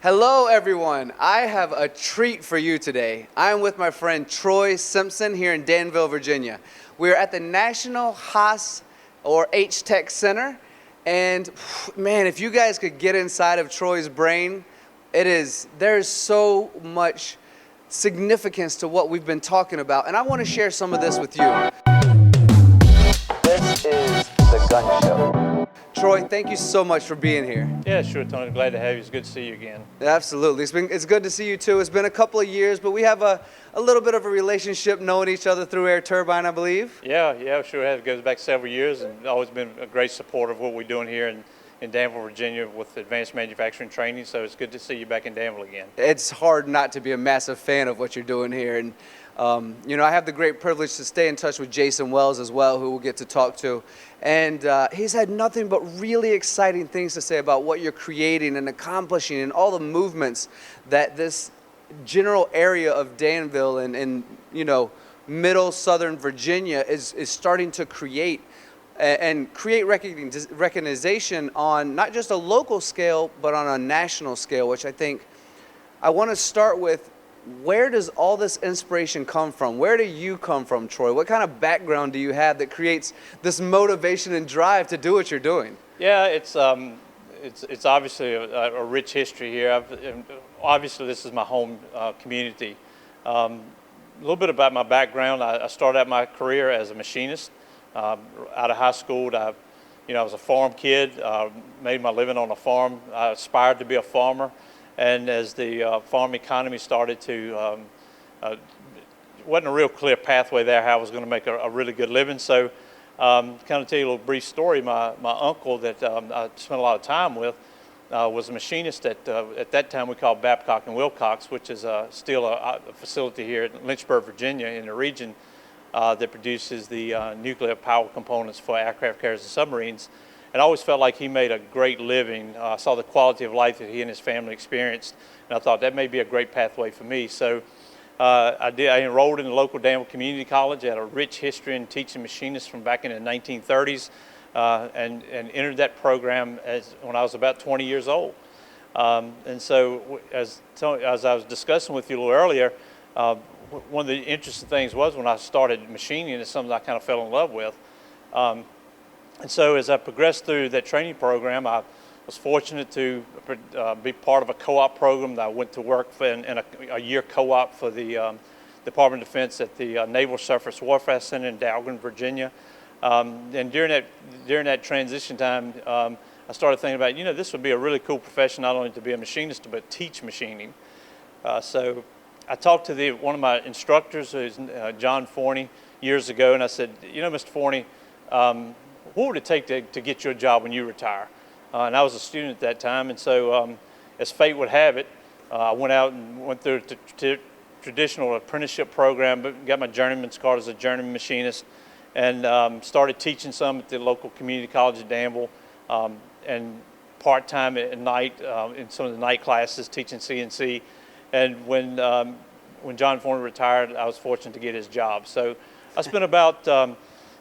Hello everyone, I have a treat for you today. I am with my friend Troy Simpson here in Danville, Virginia. We're at the National Haas or H-Tech Center, and man, if you guys could get inside of Troy's brain, there is so much significance to what we've been talking about, and I want to share some of this with you. This is the Gunn Show. Troy, thank you so much for being here. Yeah, sure, Tony. Glad to have you. It's good to see you again. Absolutely. It's good to see you too. It's been a couple of years, but we have a little bit of a relationship knowing each other through Air Turbine, I believe. Yeah, sure has. It goes back several years and always been a great supporter of what we're doing here in Danville, Virginia with advanced manufacturing training. So it's good to see you back in Danville again. It's hard not to be a massive fan of what you're doing here. And I have the great privilege to stay in touch with Jason Wells as well, who we'll get to talk to. And he's had nothing but really exciting things to say about what you're creating and accomplishing and all the movements that this general area of Danville and middle southern Virginia is starting to create and create recognition on not just a local scale, but on a national scale, which I want to start with. Where does all this inspiration come from? Where do you come from, Troy? What kind of background do you have that creates this motivation and drive to do what you're doing? Yeah, it's obviously a rich history here. Obviously, this is my home community. A little bit about my background. I started out my career as a machinist. Out of high school, I was a farm kid, made my living on a farm. I aspired to be a farmer. And as the farm economy started to, wasn't a real clear pathway there how I was going to make a really good living. So kind of tell you a little brief story. My uncle that I spent a lot of time with was a machinist at that time we called Babcock and Wilcox, which is still a facility here in Lynchburg, Virginia, in the region that produces the nuclear power components for aircraft carriers and submarines. And I always felt like he made a great living. I saw the quality of life that he and his family experienced, and I thought that may be a great pathway for me. So I enrolled in the local Danville Community College. I had a rich history in teaching machinists from back in the 1930s, and entered that program when I was about 20 years old. And so as I was discussing with you a little earlier, one of the interesting things was when I started machining, it's something I kind of fell in love with. And so as I progressed through that training program, I was fortunate to be part of a co-op program. I went to work in a year co-op for the Department of Defense at the Naval Surface Warfare Center in Dalgren, Virginia. And during that transition time, I started thinking about, this would be a really cool profession, not only to be a machinist, but teach machining. So I talked to one of my instructors, who's John Forney, years ago, and I said, Mr. Forney, what would it take to get you a job when you retire? And I was a student at that time, and so as fate would have it, I went out and went through the traditional apprenticeship program, but got my journeyman's card as a journeyman machinist, and started teaching some at the local community college at Danville, and part-time at night in some of the night classes teaching CNC. And when John Forney retired, I was fortunate to get his job. So I spent about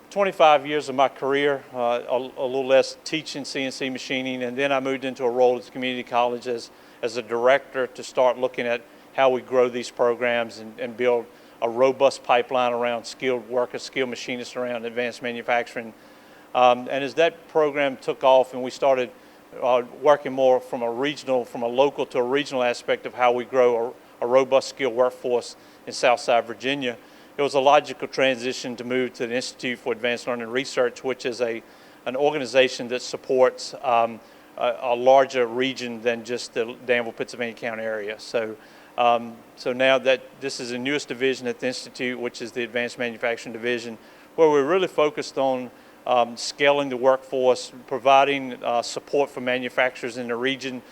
25 years of my career, a little less teaching CNC machining, and then I moved into a role at the community college as a director to start looking at how we grow these programs and build a robust pipeline around skilled workers, skilled machinists around advanced manufacturing. And as that program took off and we started working more from a local to a regional aspect of how we grow a robust skilled workforce in Southside Virginia, it was a logical transition to move to the Institute for Advanced Learning and Research, which is an organization that supports a larger region than just the Danville, Pittsylvania County area. So now that this is the newest division at the Institute, which is the Advanced Manufacturing Division, where we're really focused on scaling the workforce, providing support for manufacturers in the region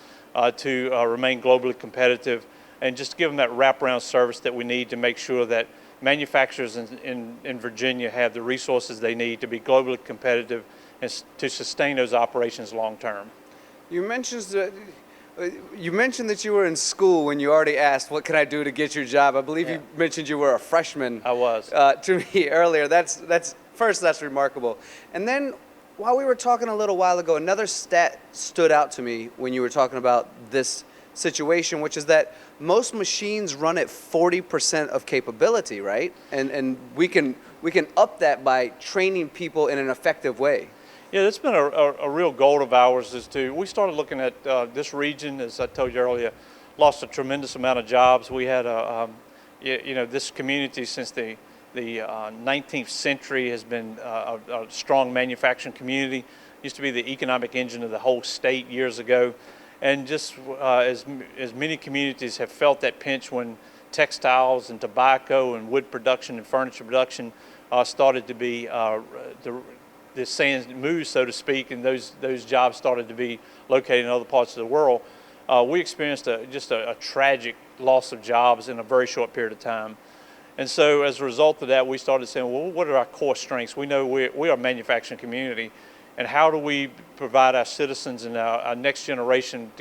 to remain globally competitive, and just give them that wraparound service that we need to make sure that manufacturers in Virginia have the resources they need to be globally competitive and to sustain those operations long term. You mentioned that you were in school when you already asked, what can I do to get your job? I believe you mentioned you were a freshman. I was. To me earlier. That's remarkable. And then while we were talking a little while ago, another stat stood out to me when you were talking about this situation, which is that most machines run at 40% of capability, right? And we can up that by training people in an effective way. Yeah, that's been a real goal of ours. We started looking at this region, as I told you earlier, lost a tremendous amount of jobs. We had this community since the 19th century has been a strong manufacturing community. Used to be the economic engine of the whole state years ago. And just as many communities have felt that pinch when textiles and tobacco and wood production and furniture production started to be the sand moves, so to speak, and those jobs started to be located in other parts of the world, we experienced just a tragic loss of jobs in a very short period of time. And so as a result of that, we started saying, well, what are our core strengths? We know we are a manufacturing community, and how do we provide our citizens and our next generation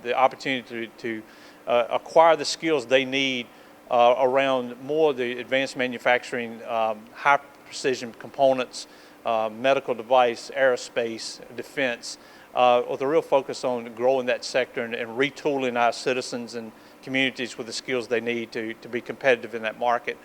the opportunity to acquire the skills they need around more of the advanced manufacturing, high precision components, medical device, aerospace, defense, with a real focus on growing that sector and retooling our citizens and communities with the skills they need to be competitive in that market.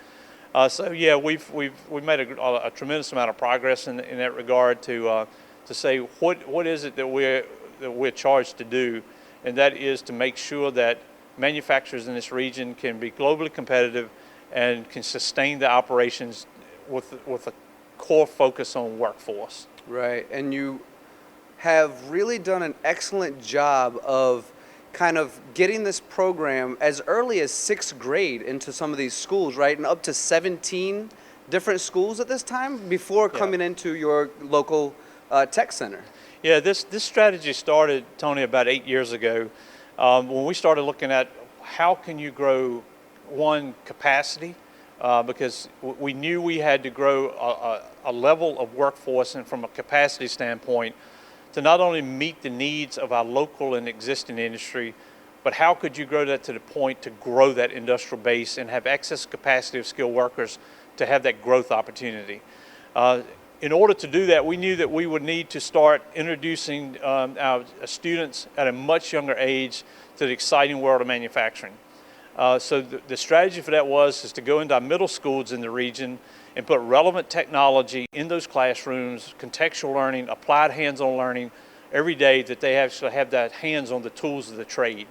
So yeah, we've made a tremendous amount of progress in that regard to say what is it that we're charged to do, and that is to make sure that manufacturers in this region can be globally competitive and can sustain the operations with a core focus on workforce. Right, and you have really done an excellent job of kind of getting this program as early as 6th grade into some of these schools, right? And up to 17 different schools at this time before coming into your local tech center. Yeah, this strategy started, Tony, about 8 years ago when we started looking at how can you grow, one, capacity, because we knew we had to grow a level of workforce, and from a capacity standpoint, to not only meet the needs of our local and existing industry, but how could you grow that to the point to grow that industrial base and have excess capacity of skilled workers to have that growth opportunity. In order to do that, we knew that we would need to start introducing our students at a much younger age to the exciting world of manufacturing. So the strategy for that is to go into our middle schools in the region and put relevant technology in those classrooms, contextual learning, applied hands-on learning every day, that they actually have that hands on the tools of the trade.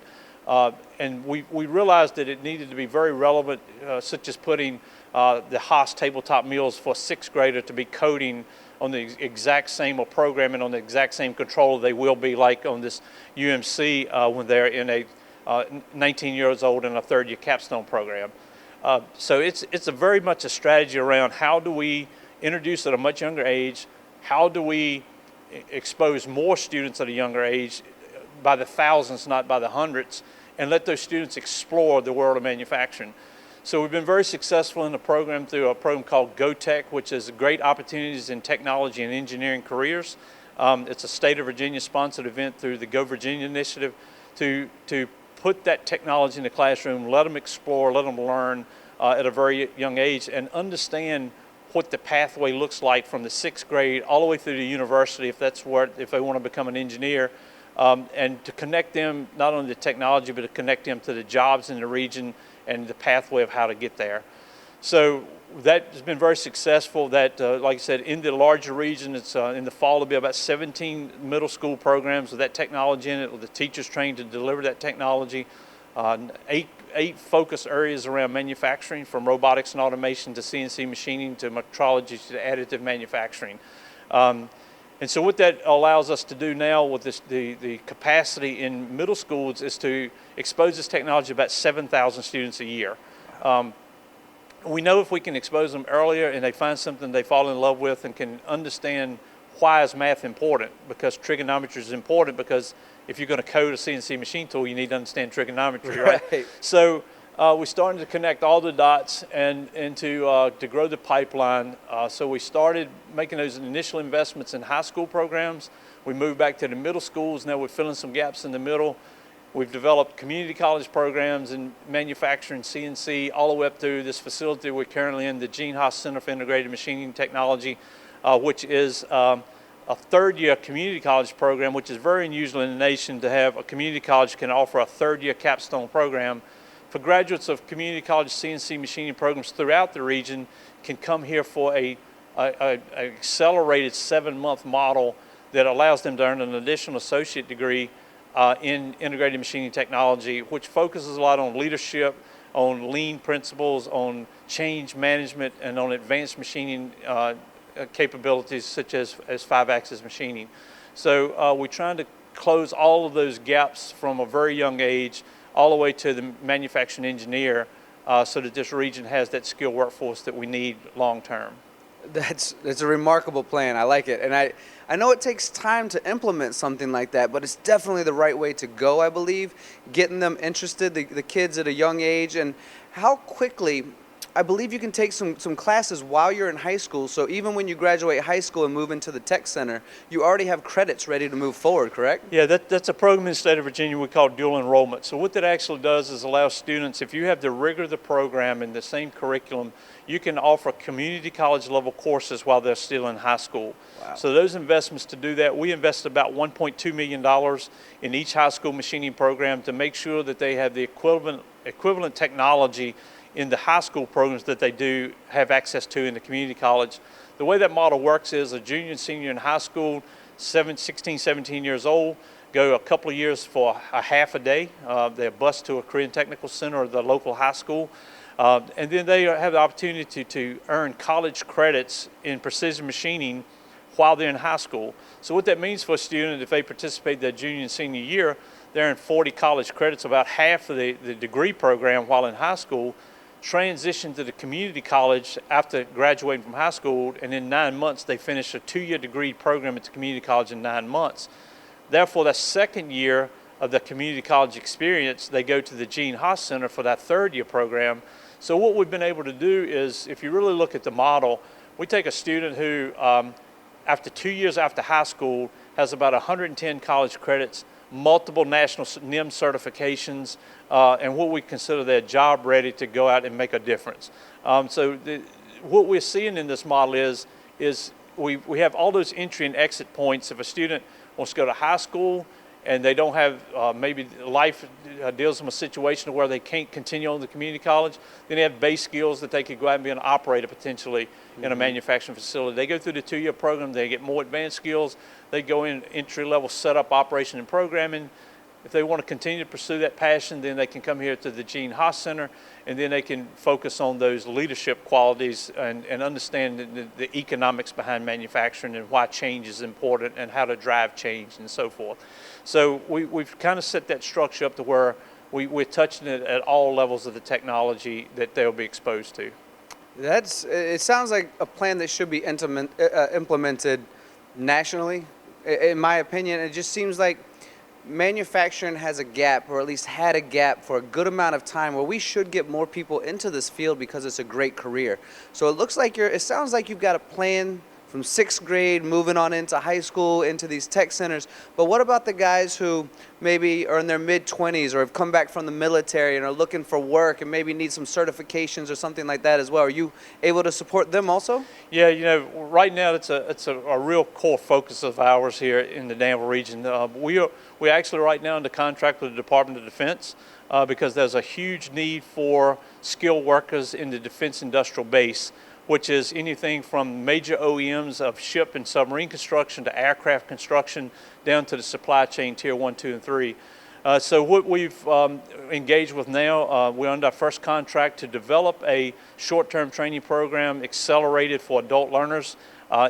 And we realized that it needed to be very relevant, such as putting the Haas tabletop mills for a 6th grader to be coding on the exact same, or programming on the exact same controller they will be like on this UMC when they're in a 19 years old in a 3rd-year capstone program. So it's very much a strategy around how do we introduce at a much younger age, how do we expose more students at a younger age, by the thousands, not by the hundreds, and let those students explore the world of manufacturing. So we've been very successful in the program through a program called GoTech, which is great opportunities in technology and engineering careers. It's a state of Virginia sponsored event through the Go Virginia initiative to put that technology in the classroom, let them explore, let them learn at a very young age, and understand what the pathway looks like from the 6th grade all the way through to university, if they want to become an engineer, and to connect them not only to technology, but to connect them to the jobs in the region and the pathway of how to get there. So that has been very successful. That, like I said, in the larger region, it's in the fall there'll be about 17 middle school programs with that technology in it, with the teachers trained to deliver that technology. Eight focus areas around manufacturing, from robotics and automation to CNC machining to metrology to additive manufacturing. And so what that allows us to do now with the capacity in middle schools is to expose this technology to about 7,000 students a year. We know if we can expose them earlier and they find something they fall in love with and can understand why is math important, because trigonometry is important, because if you're going to code a CNC machine tool, you need to understand trigonometry, right? So we're starting to connect all the dots and to grow the pipeline. So we started making those initial investments in high school programs. We moved back to the middle schools. Now we're filling some gaps in the middle. We've developed community college programs in manufacturing, CNC, all the way up through this facility we're currently in, the Gene Haas Center for Integrated Machining Technology, which is a third-year community college program, which is very unusual in the nation to have a community college can offer a third-year capstone program. For graduates of community college CNC machining programs throughout the region can come here for a accelerated 7-month model that allows them to earn an additional associate degree in integrated machining technology, which focuses a lot on leadership, on lean principles, on change management, and on advanced machining capabilities such as 5-axis machining. So we're trying to close all of those gaps from a very young age all the way to the manufacturing engineer so that this region has that skilled workforce that we need long term. That's a remarkable plan. I like it. And I know it takes time to implement something like that, but it's definitely the right way to go, I believe, getting them interested, the kids at a young age. And how quickly, I believe you can take some classes while you're in high school, so even when you graduate high school and move into the tech center, you already have credits ready to move forward, correct? Yeah, that's a program in the state of Virginia we call dual enrollment. So what that actually does is allow students, if you have the rigor of the program and the same curriculum, you can offer community college level courses while they're still in high school. Wow. So those investments to do that, we invest about $1.2 million in each high school machining program to make sure that they have the equivalent technology in the high school programs that they do have access to in the community college. The way that model works is a junior and senior in high school, 16, 17 years old, go a couple of years for a half a day. They're bused to a Korean Technical Center or the local high school. And then they have the opportunity to earn college credits in precision machining while they're in high school. So what that means for a student, if they participate their junior and senior year, they're in 40 college credits, about half of the degree program while in high school, transition to the community college after graduating from high school, and in 9 months they finish a 2-year degree program at the community college in 9 months. Therefore, that second year of the community college experience, they go to the Gene Haas Center for that third-year program. So what we've been able to do is, if you really look at the model, we take a student who, after 2 years after high school, has about 110 college credits, multiple national NIM certifications, and what we consider their job ready to go out and make a difference. What we're seeing in this model is we have all those entry and exit points. If a student wants to go to high school and they don't have, maybe life deals them a situation where they can't continue on the community college, then they have base skills that they could go out and be an operator potentially in a manufacturing facility. They go through the 2-year program, they get more advanced skills, they go in entry-level setup, operation, and programming. If they want to continue to pursue that passion, then they can come here to the Gene Haas Center, and then they can focus on those leadership qualities and understand the economics behind manufacturing and why change is important and how to drive change and so forth. So we've kind of set that structure up to where we're touching it at all levels of the technology that they'll be exposed to. It sounds like a plan that should be implemented nationally. In my opinion, it just seems like manufacturing has a gap, or at least had a gap for a good amount of time, where we should get more people into this field because it's a great career. So it sounds like you've got a plan from 6th grade, moving on into high school, into these tech centers. But what about the guys who maybe are in their mid-20s or have come back from the military and are looking for work and maybe need some certifications or something like that as well? Are you able to support them also? Yeah, right now it's a real core focus of ours here in the Danville region. We're actually right now under contract with the Department of Defense because there's a huge need for skilled workers in the defense industrial base, which is anything from major OEMs of ship and submarine construction to aircraft construction down to the supply chain tier 1, 2, and 3. So what we've engaged with now, we're under our first contract to develop a short-term training program accelerated for adult learners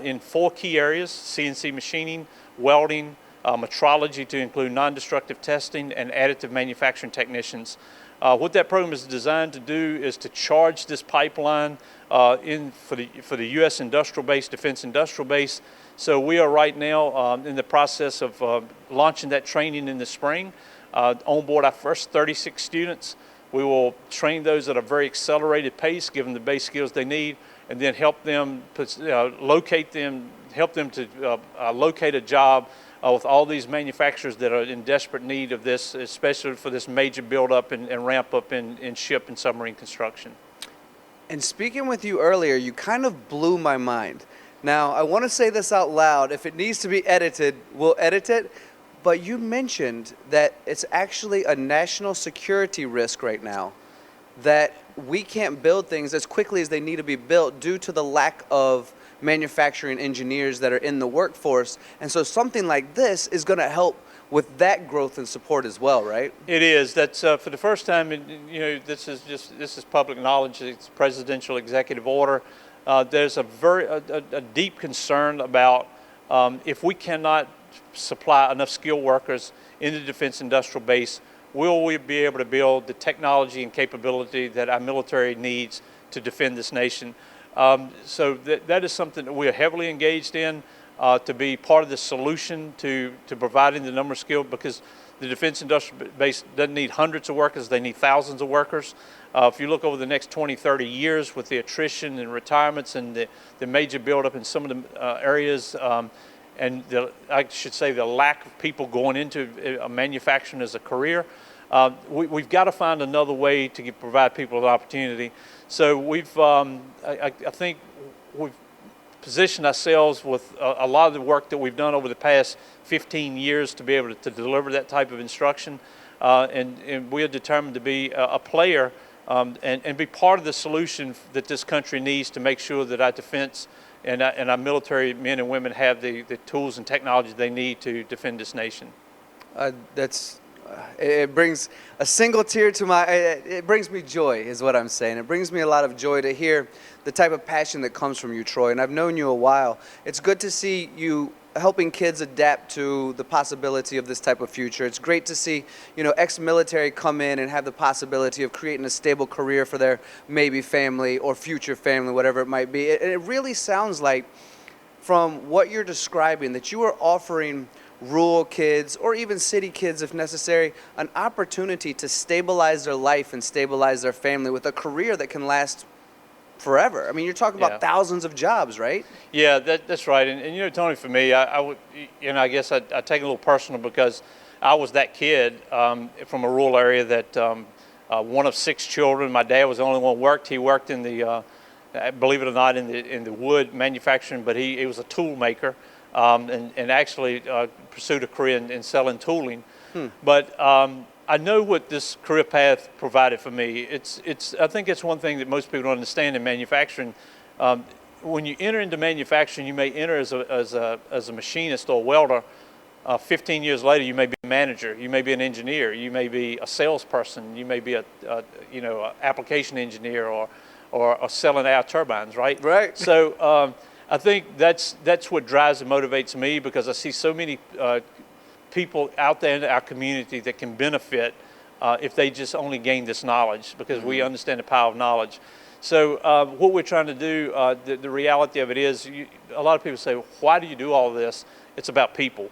in 4 key areas: CNC machining, welding, metrology to include non-destructive testing, and additive manufacturing technicians. What that program is designed to do is to charge this pipeline for the U.S. industrial base, defense industrial base. So we are right now in the process of launching that training in the spring. On board our first 36 students. We will train those at a very accelerated pace, give them the base skills they need, and then help them locate a job with all these manufacturers that are in desperate need of this, especially for this major build-up and ramp-up in ship and submarine construction. And speaking with you earlier, you kind of blew my mind. Now, I want to say this out loud. If it needs to be edited, we'll edit it. But you mentioned that it's actually a national security risk right now, that we can't build things as quickly as they need to be built due to the lack of manufacturing engineers that are in the workforce. And so something like this is going to help with that growth and support as well, right? It is. That's for the first time. This is public knowledge. It's presidential executive order. There's a deep concern about if we cannot supply enough skilled workers in the defense industrial base, will we be able to build the technology and capability that our military needs to defend this nation? So that is something that we are heavily engaged in to be part of the solution to providing the number of skilled, because the defense industrial base doesn't need hundreds of workers, they need thousands of workers. If you look over the next 20, 30 years with the attrition and retirements and the major buildup in some of the areas, and I should say the lack of people going into manufacturing as a career, we've got to find another way to provide people an opportunity. So I think we've positioned ourselves with a lot of the work that we've done over the past 15 years to be able to deliver that type of instruction, and we are determined to be a player and be part of the solution that this country needs to make sure that our defense and our military men and women have the tools and technology they need to defend this nation. It brings a single tear to it brings me joy, is what I'm saying. It brings me a lot of joy to hear the type of passion that comes from you, Troy. And I've known you a while. It's good to see you helping kids adapt to the possibility of this type of future. It's great to see, ex-military come in and have the possibility of creating a stable career for their maybe family or future family, whatever it might be. And it really sounds like, from what you're describing, that you are offering rural kids, or even city kids if necessary, an opportunity to stabilize their life and stabilize their family with a career that can last forever. I mean, you're talking about thousands of jobs, right? Yeah, that's right. And Tony, for me, I would, I guess I take it a little personal because I was that kid from a rural area that one of 6 children. My dad was the only one who worked. He worked in the, believe it or not, in the wood manufacturing, but he was a tool maker. And actually pursued a career in selling tooling. But I know what this career path provided for me. I think it's one thing that most people don't understand in manufacturing. When you enter into manufacturing, you may enter as a machinist or a welder. 15 years later, you may be a manager, you may be an engineer, you may be a salesperson, you may be a application engineer or selling our turbines, right? Right. So I think that's what drives and motivates me, because I see so many people out there in our community that can benefit if they just only gain this knowledge, because we understand the power of knowledge. So what we're trying to do, the reality of it is, a lot of people say, why do you do all of this? It's about people.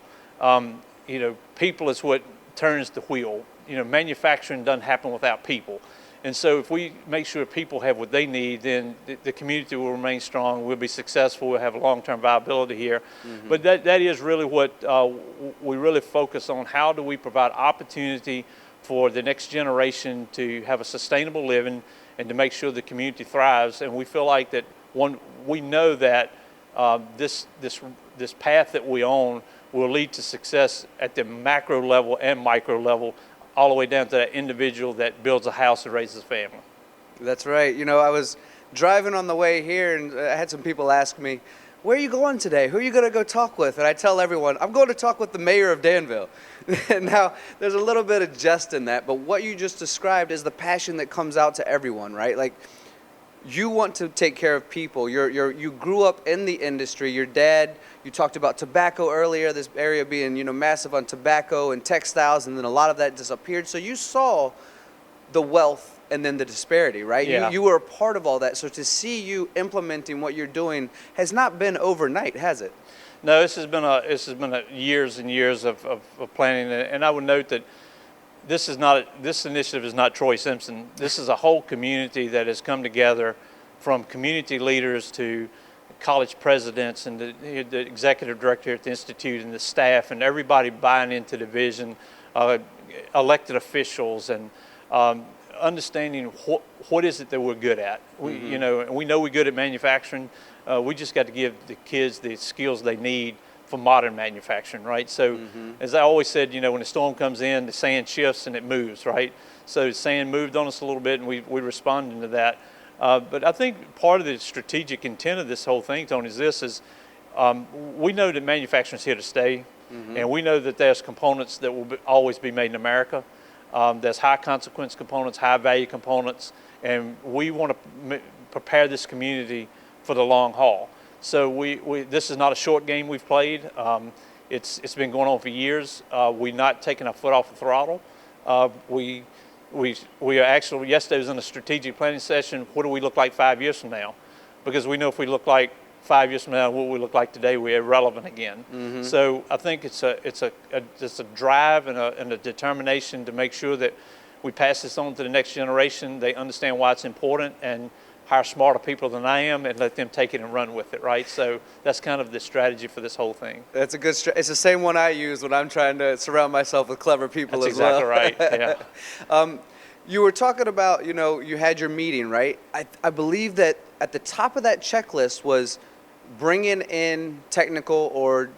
People is what turns the wheel. Manufacturing doesn't happen without people. And so if we make sure people have what they need, then the community will remain strong, we'll be successful, we'll have long-term viability here. But that is really what we really focus on. How do we provide opportunity for the next generation to have a sustainable living and to make sure the community thrives? And we feel like that we know that this path that we own will lead to success at the macro level and micro level, all the way down to that individual that builds a house and raises a family. That's right. I was driving on the way here, and I had some people ask me, where are you going today? Who are you going to go talk with? And I tell everyone, I'm going to talk with the mayor of Danville. Now, there's a little bit of jest in that, but what you just described is the passion that comes out to everyone, right? Like, you want to take care of people. You grew up in the industry. Your dad, you talked about tobacco earlier, this area being, massive on tobacco and textiles, and then a lot of that disappeared. So you saw the wealth and then the disparity, right? Yeah. You were a part of all that. So to see you implementing what you're doing has not been overnight, has it? No, this has been years and years of planning, and I would note that this initiative is not Troy Simpson. This is a whole community that has come together, from community leaders to college presidents and the executive director here at the Institute and the staff and everybody buying into the vision, elected officials, and understanding what is it that we're good at. We know we're good at manufacturing. We just got to give the kids the skills they need for modern manufacturing, right? So as I always said, when the storm comes in, the sand shifts and it moves, right? So the sand moved on us a little bit and we responded to that. But I think part of the strategic intent of this whole thing, Tony, is we know that manufacturing is here to stay, and we know that there's components that will always be made in America. There's high consequence components, high value components, and we want to prepare this community for the long haul. So this is not a short game we've played. It's been going on for years. We're not taking our foot off the throttle. We are actually, yesterday was in a strategic planning session. What do we look like 5 years from now? Because we know if we look like 5 years from now, what we look like today, we're irrelevant again. So I think it's a drive and a determination to make sure that we pass this on to the next generation. They understand why it's important and hire smarter people than I am and let them take it and run with it, right? So that's kind of the strategy for this whole thing. That's a good it's the same one I use when I'm trying to surround myself with clever people That's as well. exactly right, yeah. You were talking about, you had your meeting, right? I believe that at the top of that checklist was bringing in technical or,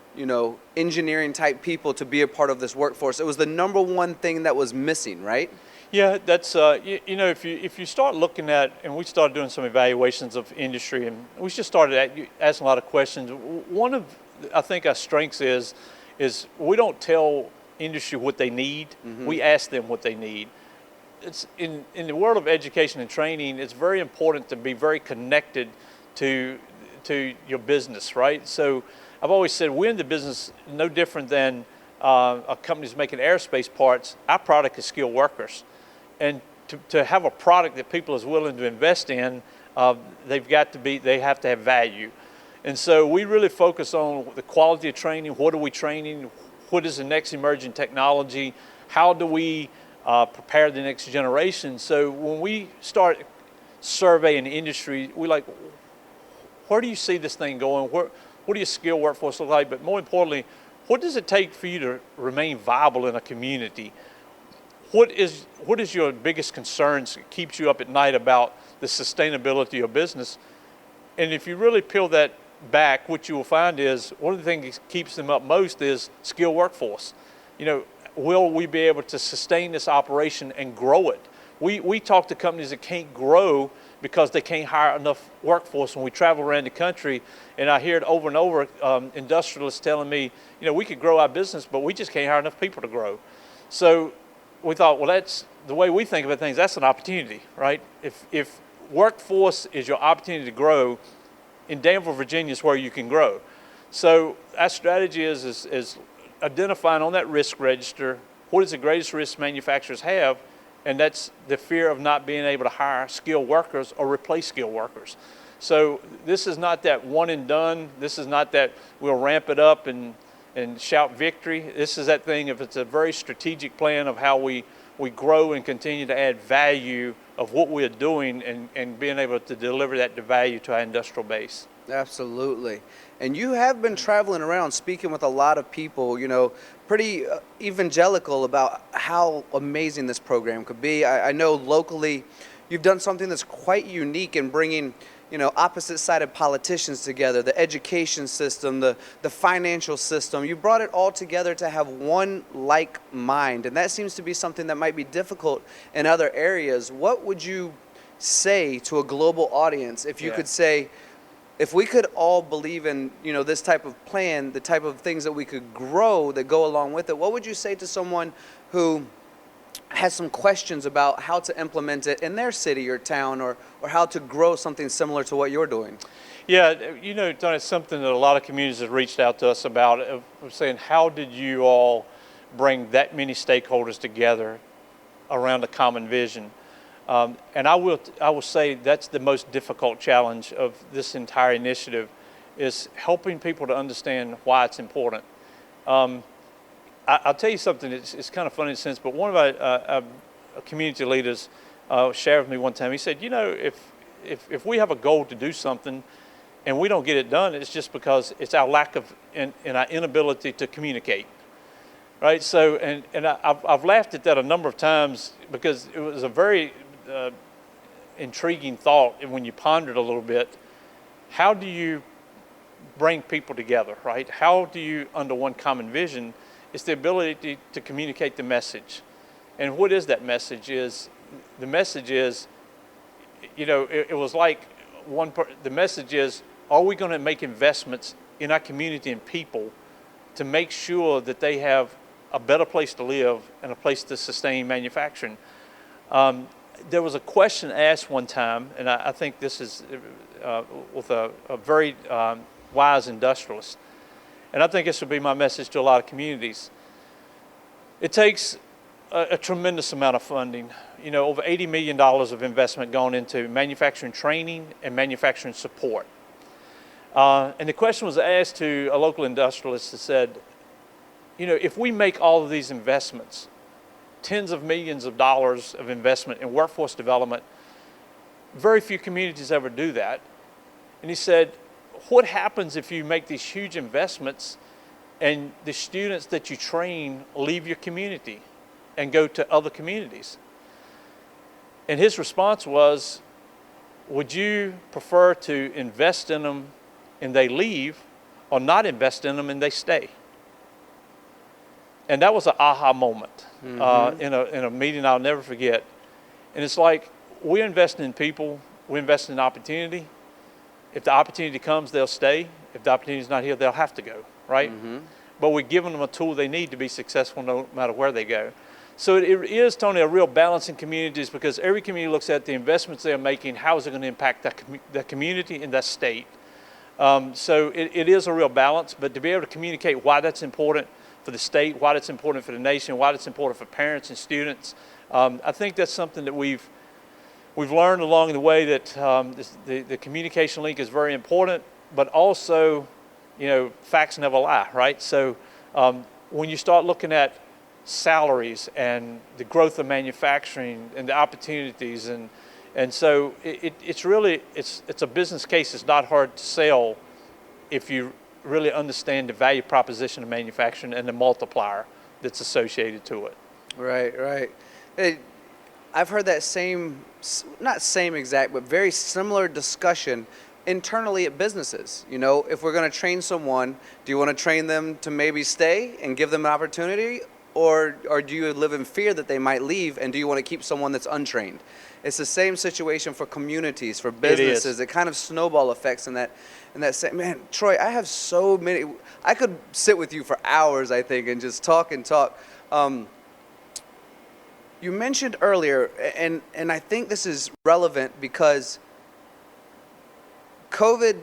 engineering type people to be a part of this workforce. It was the number one thing that was missing, right? Yeah, that's, if you start looking at, and we started doing some evaluations of industry, and we just started asking a lot of questions. One of, I think, our strengths is we don't tell industry what they need, we ask them what they need. It's in the world of education and training, it's very important to be very connected to your business, right? So I've always said we're in the business no different than a company's making aerospace parts. Our product is skilled workers. And to have a product that people is willing to invest in, they have to have value. And so we really focus on the quality of training. What are we training? What is the next emerging technology? How do we prepare the next generation? So when we start surveying the industry, we like, where do you see this thing going? What do your skilled workforce look like? But more importantly, what does it take for you to remain viable in a community? What is your biggest concerns that keeps you up at night about the sustainability of your business? And if you really peel that back, what you will find is one of the things that keeps them up most is skilled workforce. Will we be able to sustain this operation and grow it? We talk to companies that can't grow because they can't hire enough workforce. When we travel around the country, and I hear it over and over, industrialists telling me, we could grow our business, but we just can't hire enough people to grow. So we thought, well, that's the way we think about things. That's an opportunity, right? If workforce is your opportunity to grow, in Danville, Virginia is where you can grow. So our strategy is identifying on that risk register what is the greatest risk manufacturers have, and that's the fear of not being able to hire skilled workers or replace skilled workers. So this is not that one and done. This is not that we'll ramp it up and shout victory. This is that thing, if it's a very strategic plan of how we grow and continue to add value of what we're doing and being able to deliver that value to our industrial base. Absolutely. And you have been traveling around speaking with a lot of people, pretty evangelical about how amazing this program could be. I know locally you've done something that's quite unique in bringing opposite-sided politicians together, the education system, the financial system. You brought it all together to have one like mind, and that seems to be something that might be difficult in other areas. What would you say to a global audience if you could say, if we could all believe in, this type of plan, the type of things that we could grow that go along with it, what would you say to someone who has some questions about how to implement it in their city or town, or how to grow something similar to what you're doing? Yeah, Tony, it's something that a lot of communities have reached out to us about, of saying, how did you all bring that many stakeholders together around a common vision? And I will say that's the most difficult challenge of this entire initiative, is helping people to understand why it's important. I'll tell you something, it's kind of funny in a sense, but one of our community leaders shared with me one time. He said, if we have a goal to do something and we don't get it done, it's just because it's our lack of and our inability to communicate. Right? So, and I've laughed at that a number of times, because it was a very intriguing thought, and when you ponder it a little bit, how do you bring people together, right? How do you, under one common vision, it's the ability to communicate the message. And what is that message? The message is, it was like the message is, are we going to make investments in our community and people to make sure that they have a better place to live and a place to sustain manufacturing? There was a question asked one time, and I think this is with a very wise industrialist, and I think this would be my message to a lot of communities. It takes a tremendous amount of funding, over $80 million of investment gone into manufacturing training and manufacturing support. And the question was asked to a local industrialist that said, if we make all of these investments, tens of millions of dollars of investment in workforce development, very few communities ever do that. And he said, what happens if you make these huge investments and the students that you train leave your community and go to other communities? And his response was, would you prefer to invest in them and they leave, or not invest in them and they stay? And that was an aha moment in a meeting I'll never forget. And it's like, we're investing in people, we're investing in opportunity. If the opportunity comes, they'll stay. If the opportunity is not here, they'll have to go, right? But we're giving them a tool they need to be successful no matter where they go. So it is, Tony, a real balance in communities, because every community looks at the investments they're making, how is it going to impact that community and that state. So it is a real balance, but to be able to communicate why that's important for the state, why that's important for the nation, why that's important for parents and students, I think that's something that we've learned along the way, that the communication link is very important, but also, facts never lie, right? So when you start looking at salaries and the growth of manufacturing and the opportunities, and so it's really a business case. It's not hard to sell if you really understand the value proposition of manufacturing and the multiplier that's associated to it. Right. Hey, I've heard that not same exact, but very similar discussion internally at businesses. If we're going to train someone, do you want to train them to maybe stay and give them an opportunity? Or do you live in fear that they might leave, and do you want to keep someone that's untrained? It's the same situation for communities, for businesses. It kind of snowball effects in that man, Troy, I have so many. I could sit with you for hours, I think, and just talk and talk. You mentioned earlier, and I think this is relevant because COVID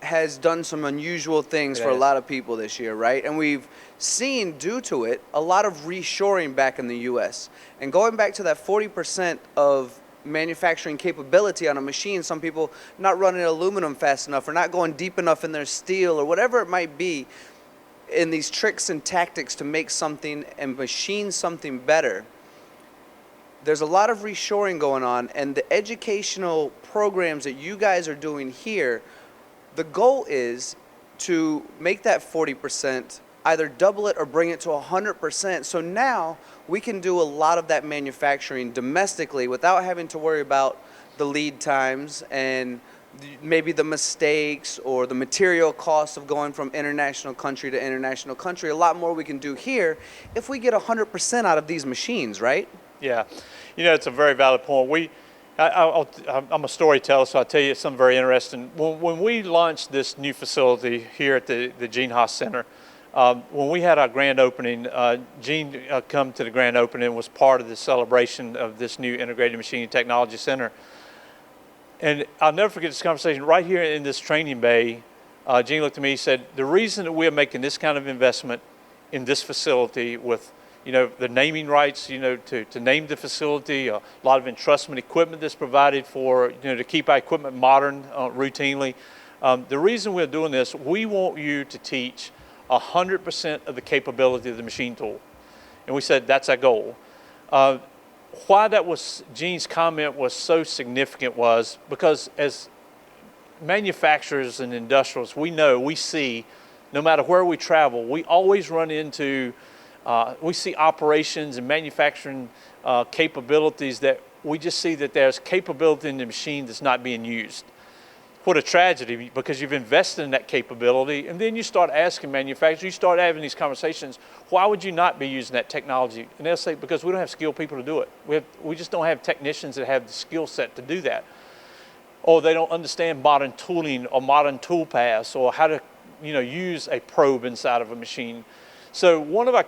has done some unusual things for a lot of people this year, right? And we've seen, due to it, a lot of reshoring back in the U.S. And going back to that 40% of manufacturing capability on a machine, some people not running aluminum fast enough or not going deep enough in their steel or whatever it might be, in these tricks and tactics to make something and machine something better. There's a lot of reshoring going on, and the educational programs that you guys are doing here, the goal is to make that 40%, either double it or bring it to 100%. So now we can do a lot of that manufacturing domestically without having to worry about the lead times and maybe the mistakes or the material costs of going from international country to international country. A lot more we can do here if we get 100% out of these machines, right? Yeah, it's a very valid point. I'm a storyteller, so I'll tell you something very interesting. When we launched this new facility here at the Gene Haas Center, when we had our grand opening, Gene come to the grand opening and was part of the celebration of this new Integrated Machining Technology Center. And I'll never forget this conversation right here in this training bay. Gene looked at me, he said, the reason that we're making this kind of investment in this facility with the naming rights, to name the facility, a lot of entrustment equipment that's provided for, to keep our equipment modern routinely. The reason we're doing this, we want you to teach 100% of the capability of the machine tool. And we said, that's our goal. Why that was, Gene's comment was so significant was because as manufacturers and industrials, we see, no matter where we travel, we always run into we see operations and manufacturing capabilities that we just see that there's capability in the machine that's not being used. what a tragedy, because you've invested in that capability, and then you start asking manufacturers, you start having these conversations, why would you not be using that technology? And they'll say, because we don't have skilled people to do it. We just don't have technicians that have the skill set to do that. Or they don't understand modern tooling or modern tool paths, or how to use a probe inside of a machine. So one of our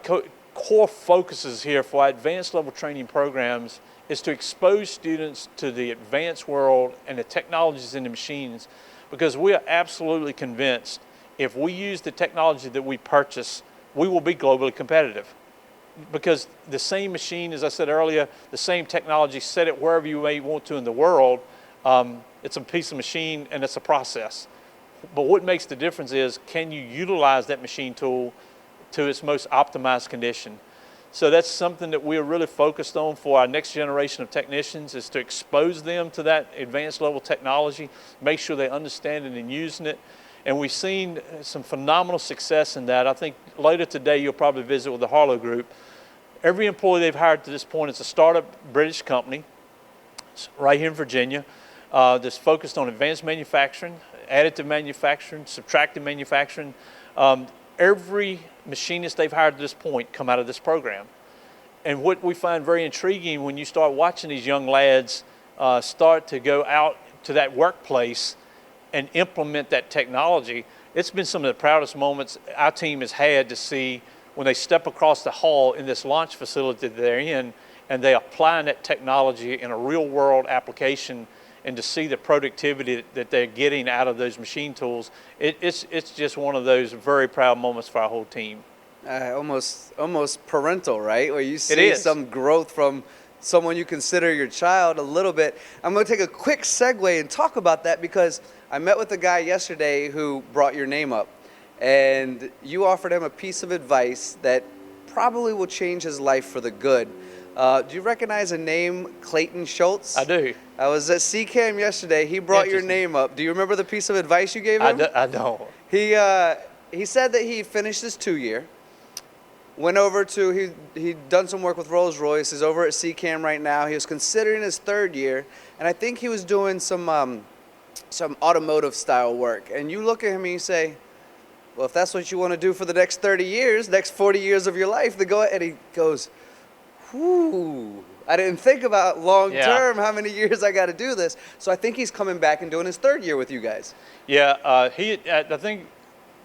core focuses here for our advanced level training programs is to expose students to the advanced world and the technologies in the machines, because we are absolutely convinced if we use the technology that we purchase, we will be globally competitive. Because the same machine, as I said earlier, the same technology, set it wherever you may want to in the world, it's a piece of machine and it's a process. But what makes the difference is, can you utilize that machine tool to its most optimized condition? So that's something that we're really focused on for our next generation of technicians, is to expose them to that advanced level technology, make sure they understand it and using it. And we've seen some phenomenal success in that. I think later today you'll probably visit with the Harlow Group. Every employee they've hired to this point is a startup British company. It's right here in Virginia, that's focused on advanced manufacturing, additive manufacturing, subtractive manufacturing. Every machinist they've hired to this point come out of this program. And what we find very intriguing when you start watching these young lads start to go out to that workplace and implement that technology, it's been some of the proudest moments our team has had to see when they step across the hall in this launch facility that they're in, and they're applying that technology in a real world application, and to see the productivity that they're getting out of those machine tools, it's just one of those very proud moments for our whole team. Almost parental, right? Where you see some growth from someone you consider your child a little bit. I'm going to take a quick segue and talk about that, because I met with a guy yesterday who brought your name up, and you offered him a piece of advice that probably will change his life for the good. Do you recognize a name, Clayton Schultz? I do. I was at CCAM yesterday. He brought your name up. Do you remember the piece of advice you gave him? I don't. He said that he finished his 2-year, went over to, he'd done some work with Rolls-Royce. He's over at CCAM right now. He was considering his 3rd year, and I think he was doing some automotive style work. And you look at him and you say, well, if that's what you want to do for the next 30 years, next 40 years of your life, then go ahead. And he goes, whoo, I didn't think about long term how many years I got to do this. So I think he's coming back and doing his 3rd year with you guys. Yeah, I think,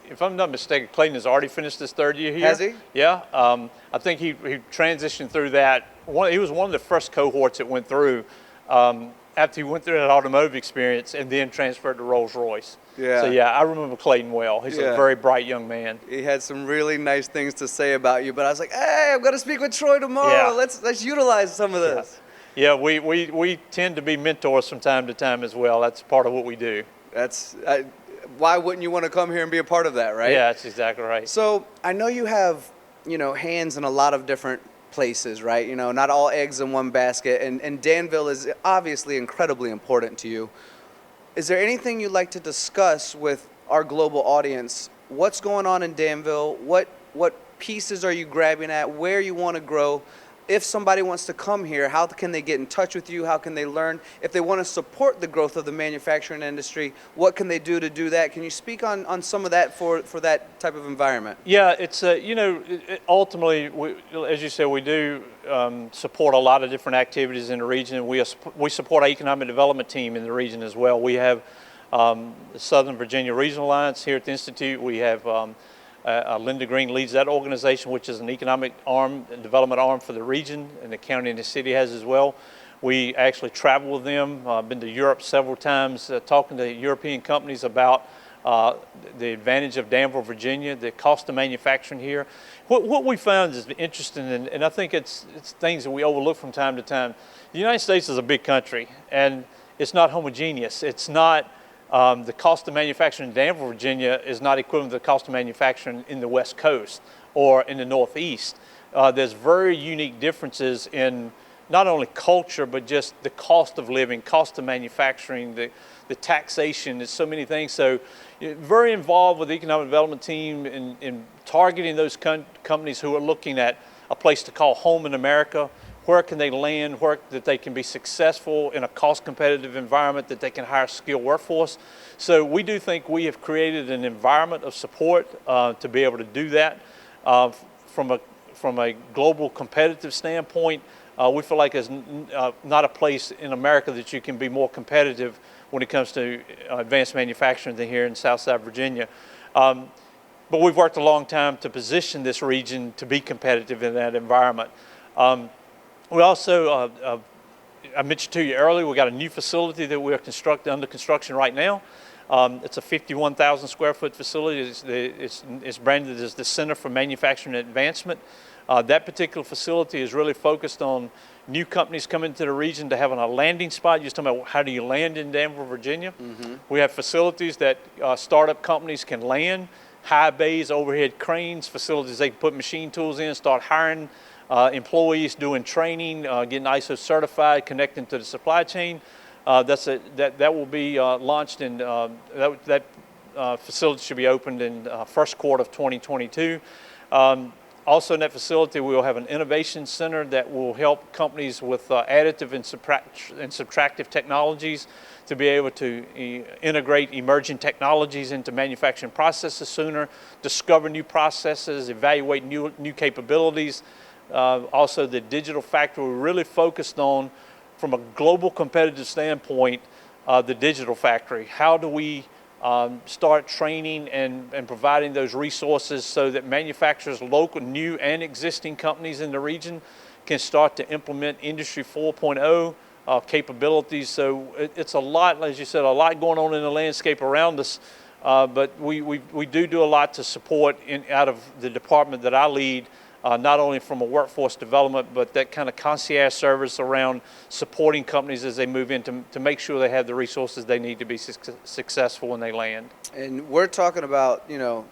if I'm not mistaken, Clayton has already finished his 3rd year here. Has he? Yeah, I think he transitioned through that. He was one of the first cohorts that went through after he went through that automotive experience and then transferred to Rolls-Royce. Yeah. So yeah, I remember Clayton well. He's a very bright young man. He had some really nice things to say about you, but I was like, hey, I'm going to speak with Troy tomorrow. Yeah. Let's utilize some of this. Yeah, we tend to be mentors from time to time as well. That's part of what we do. Why wouldn't you want to come here and be a part of that, right? Yeah, that's exactly right. So I know you have, hands in a lot of different places, right? Not all eggs in one basket, and Danville is obviously incredibly important to you. Is there anything you'd like to discuss with our global audience? What's going on in Danville? What pieces are you grabbing at? Where you want to grow? If somebody wants to come here, how can they get in touch with you? How can they learn? If they want to support the growth of the manufacturing industry, what can they do to do that? Can you speak on some of that for that type of environment? Yeah, it's ultimately, as you said, we do support a lot of different activities in the region. We support our economic development team in the region as well. We have the Southern Virginia Regional Alliance here at the Institute. We have Linda Green leads that organization, which is an economic arm and development arm for the region, and the county and the city has as well. We actually travel with them. I've been to Europe several times talking to European companies about the advantage of Danville, Virginia, the cost of manufacturing here. What we found is interesting, and I think it's things that we overlook from time to time. The United States is a big country, and it's not homogeneous. It's not the cost of manufacturing in Danville, Virginia is not equivalent to the cost of manufacturing in the West Coast or in the Northeast. There's very unique differences in not only culture, but just the cost of living, cost of manufacturing, the taxation, there's so many things. So very involved with the economic development team in targeting those companies who are looking at a place to call home in America, where can they land, where that they can be successful in a cost-competitive environment, that they can hire skilled workforce. So we do think we have created an environment of support to be able to do that. From a global competitive standpoint, we feel like there's not a place in America that you can be more competitive when it comes to advanced manufacturing than here in Southside Virginia. But we've worked a long time to position this region to be competitive in that environment. We also, I mentioned to you earlier, we got a new facility that we're under construction right now. It's a 51,000 square foot facility. It's branded as the Center for Manufacturing Advancement. That particular facility is really focused on new companies coming to the region to having a landing spot. You're talking about how do you land in Danville, Virginia. We have facilities that startup companies can land, high bays, overhead cranes, facilities they can put machine tools in, start hiring employees, doing training, getting ISO certified, connecting to the supply chain. That will be launched in, that facility should be opened in first quarter of 2022. Also in that facility, we will have an innovation center that will help companies with additive and subtractive technologies to be able to integrate emerging technologies into manufacturing processes sooner, discover new processes, evaluate new capabilities. Also the digital factory, we're really focused on, from a global competitive standpoint, the digital factory. How do we start training and providing those resources so that manufacturers, local, new and existing companies in the region, can start to implement Industry 4.0 capabilities. So it's a lot, as you said, a lot going on in the landscape around us, but we do a lot to support out of the department that I lead, not only from a workforce development, but that kind of concierge service around supporting companies as they move in to make sure they have the resources they need to be successful when they land. And we're talking about, you know,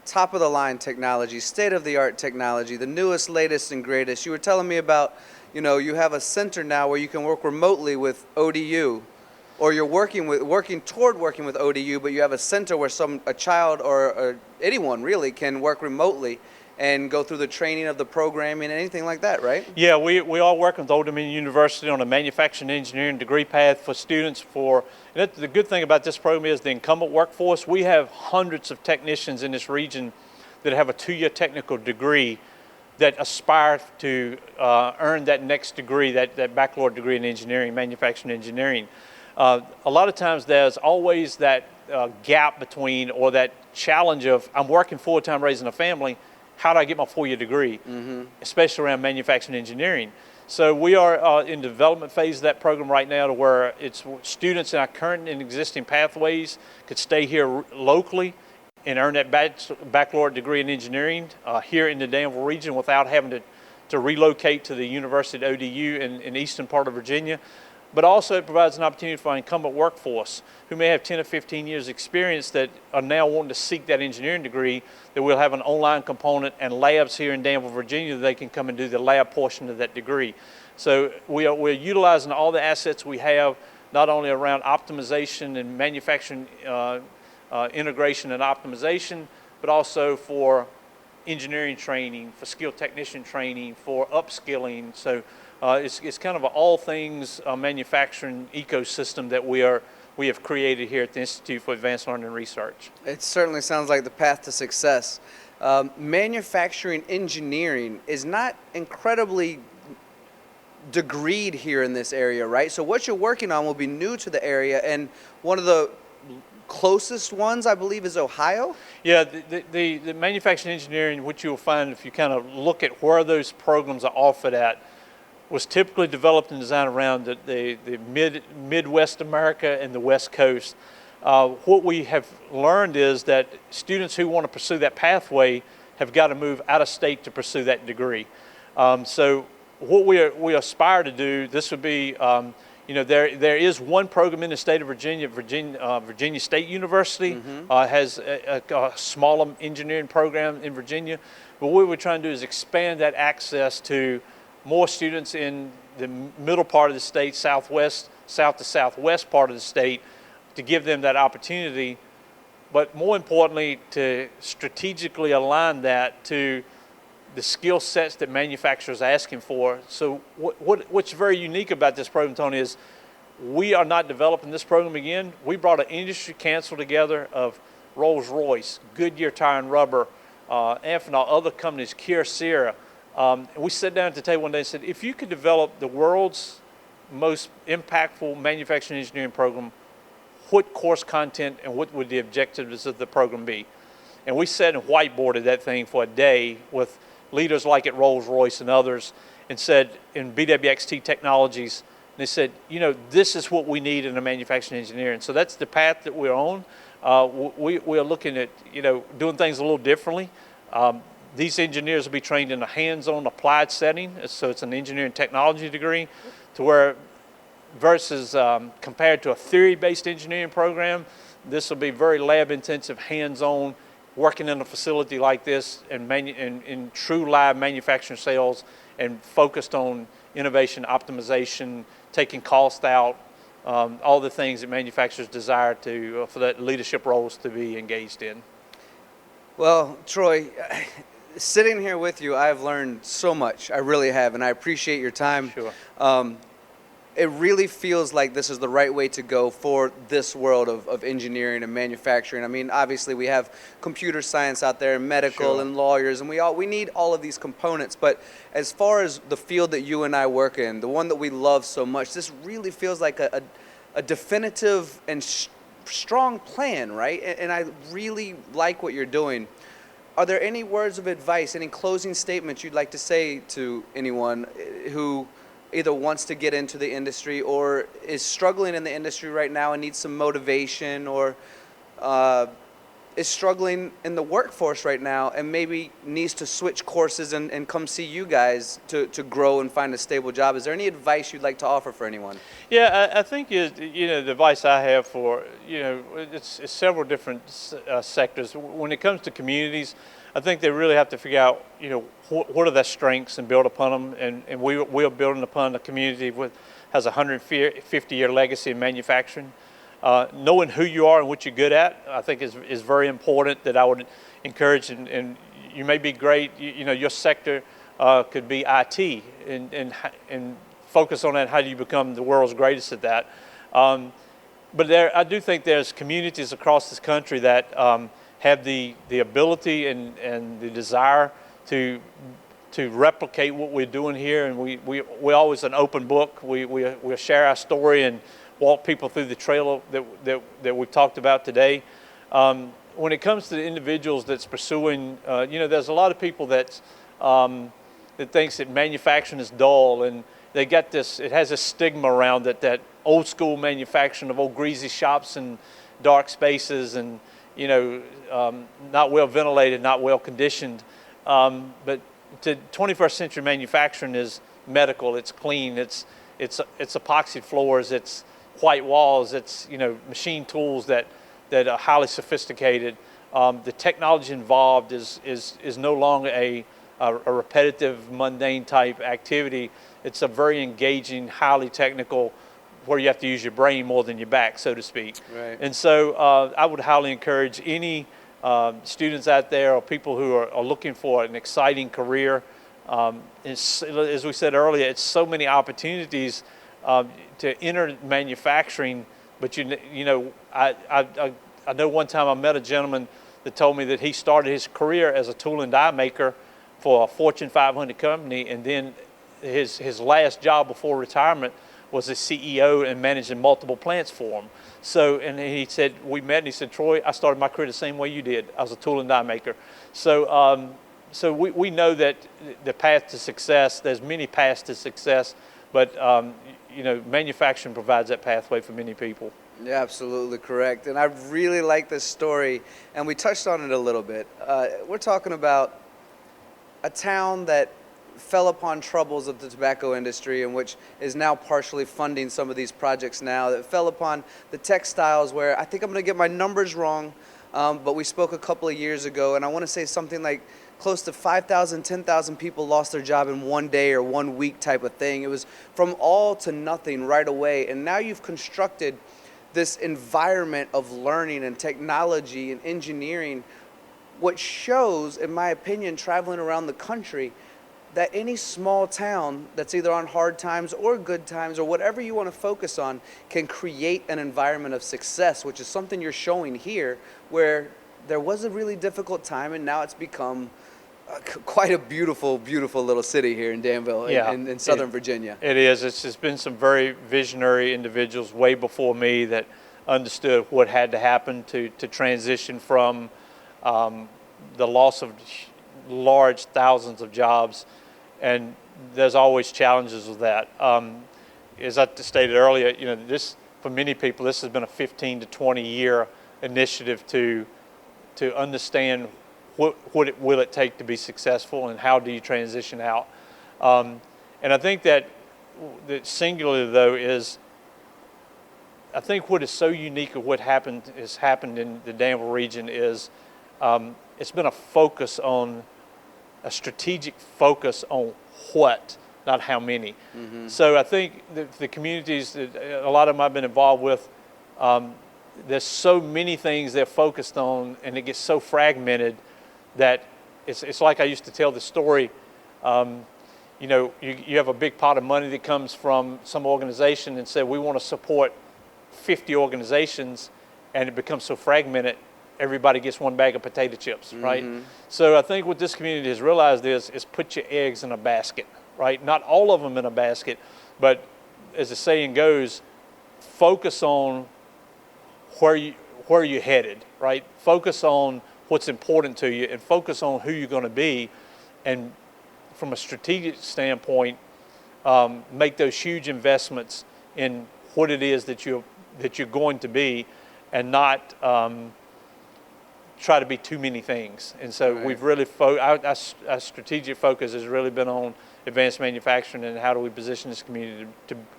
top of the line technology, state of the art technology, the newest, latest, and greatest. You were telling me about, you know, you have a center now where you can work remotely with ODU, or you're working toward working with ODU, but you have a center where a child or anyone really can work remotely and go through the training of the programming and anything like that, right? Yeah, we are working with Old Dominion University on a manufacturing engineering degree path for students and the good thing about this program is the incumbent workforce. We have hundreds of technicians in this region that have a 2-year technical degree that aspire to earn that next degree, that baccalaureate degree in engineering, manufacturing engineering. A lot of times there's always that gap between, or that challenge of, I'm working full-time raising a family, how do I get my 4-year degree, especially around manufacturing engineering. So we are in the development phase of that program right now, to where it's students in our current and existing pathways could stay here locally and earn that baccalaureate degree in engineering here in the Danville region without having to relocate to the University of ODU in the eastern part of Virginia. But also it provides an opportunity for our incumbent workforce who may have 10 or 15 years experience that are now wanting to seek that engineering degree, that we'll have an online component and labs here in Danville, Virginia, that they can come and do the lab portion of that degree. So we're utilizing all the assets we have, not only around optimization and manufacturing integration and optimization, but also for engineering training, for skilled technician training, for upskilling. So it's kind of an all things manufacturing ecosystem that we have created here at the Institute for Advanced Learning and Research. It certainly sounds like the path to success. Manufacturing engineering is not incredibly degreed here in this area, right? So what you're working on will be new to the area, and one of the closest ones, I believe, is Ohio? Yeah, the manufacturing engineering, which you'll find if you kind of look at where those programs are offered at, was typically developed and designed around the Midwest America and the West Coast. What we have learned is that students who want to pursue that pathway have got to move out of state to pursue that degree. So what we aspire to do, this would be, there is one program in the state of Virginia, Virginia State University has a smaller engineering program in Virginia, but what we're trying to do is expand that access to more students in the middle part of the state, south to southwest part of the state, to give them that opportunity, but more importantly, to strategically align that to the skill sets that manufacturers are asking for. So what's very unique about this program, Tony, is we are not developing this program again. We brought an industry council together of Rolls-Royce, Goodyear Tire and Rubber, Amphenol, other companies, Kyocera. And we sat down at the table one day and said, if you could develop the world's most impactful manufacturing engineering program, what course content and what would the objectives of the program be? And we sat and whiteboarded that thing for a day with leaders like at Rolls-Royce and others, and said, in BWXT Technologies, and they said, you know, this is what we need in a manufacturing engineering. So that's the path that we're on. We are looking at, you know, doing things a little differently. These engineers will be trained in a hands-on applied setting, so it's an engineering technology degree, to where versus compared to a theory-based engineering program, this will be very lab-intensive, hands-on, working in a facility like this and in true live manufacturing sales and focused on innovation, optimization, taking cost out, all the things that manufacturers desire to for that leadership roles to be engaged in. Well, Troy, sitting here with you, I've learned so much. I really have, and I appreciate your time. Sure. It really feels like this is the right way to go for this world of engineering and manufacturing. I mean, obviously we have computer science out there, and medical Sure. and lawyers, and we need all of these components. But as far as the field that you and I work in, the one that we love so much, this really feels like a definitive and strong plan, right? And I really like what you're doing. Are there any words of advice, any closing statements you'd like to say to anyone who either wants to get into the industry or is struggling in the industry right now and needs some motivation, or is struggling in the workforce right now and maybe needs to switch courses and come see you guys to grow and find a stable job? Is there any advice you'd like to offer for anyone? Yeah, I think the advice I have for, it's several different sectors. When it comes to communities, I think they really have to figure out, what are their strengths and build upon them. And we are building upon a community that has a 150-year legacy in manufacturing. Knowing who you are and what you're good at, I think is very important, that I would encourage. And you may be great, your sector could be IT, and focus on that. How do you become the world's greatest at that? But I do think there's communities across this country that have the ability and the desire to replicate what we're doing here, and we're always an open book. We'll share our story and walk people through the trail that we've talked about today. When it comes to the individuals that's pursuing, there's a lot of people that thinks that manufacturing is dull, and they got this. It has a stigma around it, that old school manufacturing of old greasy shops and dark spaces, and not well ventilated, not well conditioned. But to 21st century manufacturing is medical. It's clean. It's epoxy floors. It's white walls. It's machine tools that are highly sophisticated. The technology involved is no longer a repetitive, mundane type activity. It's a very engaging, highly technical, where you have to use your brain more than your back, so to speak. Right. And so I would highly encourage any students out there or people who are looking for an exciting career. As we said earlier, it's so many opportunities to enter manufacturing. But I know one time I met a gentleman that told me that he started his career as a tool and die maker for a Fortune 500 company, and then his last job before retirement was a CEO and managing multiple plants for him. So, and he said, we met and he said, Troy, I started my career the same way you did. I was a tool and die maker. So, we know that the path to success, there's many paths to success, but manufacturing provides that pathway for many people. Yeah, absolutely correct. And I really like this story, and we touched on it a little bit. We're talking about a town that fell upon troubles of the tobacco industry, and which is now partially funding some of these projects now, that fell upon the textiles, where I think I'm going to get my numbers wrong, but we spoke a couple of years ago, and I want to say something like close to 5,000, 10,000 people lost their job in one day or 1 week type of thing. It was from all to nothing right away, and now you've constructed this environment of learning and technology and engineering what shows, in my opinion, traveling around the country, that any small town that's either on hard times or good times or whatever you want to focus on can create an environment of success, which is something you're showing here, where there was a really difficult time and now it's become quite a beautiful, beautiful little city here in Danville, in Southern Virginia. It is. It's been some very visionary individuals way before me that understood what had to happen to transition from the loss of large thousands of jobs. And there's always challenges with that. As I stated earlier, this, for many people, this has been a 15 to 20 year initiative to understand what will it take to be successful and how do you transition out. And I think that singularly though is, I think what is so unique of what has happened in the Danville region is it's been a strategic focus on what, not how many. Mm-hmm. So I think the communities that a lot of them I've been involved with, there's so many things they're focused on, and it gets so fragmented that it's like I used to tell the story. You have a big pot of money that comes from some organization and say we want to support 50 organizations, and it becomes so fragmented. Everybody gets one bag of potato chips, right? Mm-hmm. So I think what this community has realized is put your eggs in a basket, right? Not all of them in a basket, but as the saying goes, focus on where you're headed, right? Focus on what's important to you and focus on who you're going to be, and from a strategic standpoint, make those huge investments in what it is that you're going to be, and not try to be too many things. And so right. We've really our strategic focus has really been on advanced manufacturing and how do we position this community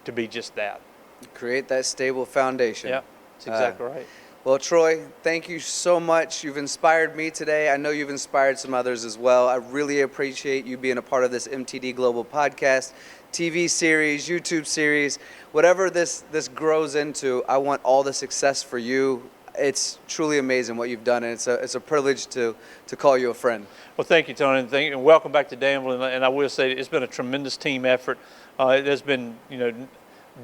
to be just that. Create that stable foundation. Yeah, that's exactly right. Well, Troy, thank you so much. You've inspired me today. I know you've inspired some others as well. I really appreciate you being a part of this MTD Global podcast, TV series, YouTube series, whatever this grows into. I want all the success for you. It's truly amazing what you've done, and it's a privilege to call you a friend. Well, thank you, Tony, and welcome back to Danville. And I will say it's been a tremendous team effort. There's been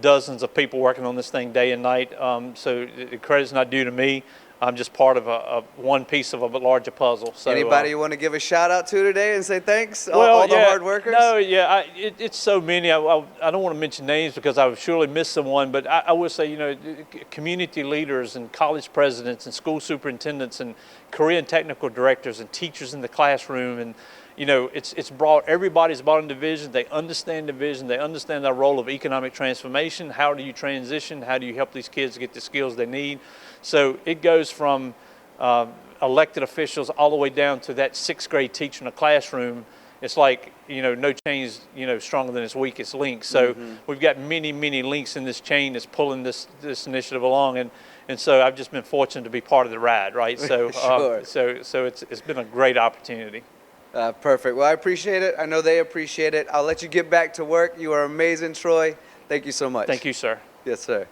dozens of people working on this thing day and night. So the credit's not due to me. I'm just part of one piece of a larger puzzle. So, anybody you want to give a shout out to today and say thanks? All the hard workers? No, yeah, it's so many. I don't want to mention names because I would surely miss someone, but I will say, community leaders and college presidents and school superintendents and career and technical directors and teachers in the classroom, and everybody's bought into vision. They understand the vision. They understand the role of economic transformation. How do you transition? How do you help these kids get the skills they need? So it goes from elected officials all the way down to that 6th grade teacher in a classroom. It's like, no chain's, stronger than its weakest link. So we've got many, many links in this chain that's pulling this initiative along. And so I've just been fortunate to be part of the ride, right? So, sure. So it's been a great opportunity. Perfect. Well, I appreciate it. I know they appreciate it. I'll let you get back to work. You are amazing, Troy. Thank you so much. Thank you, sir. Yes, sir.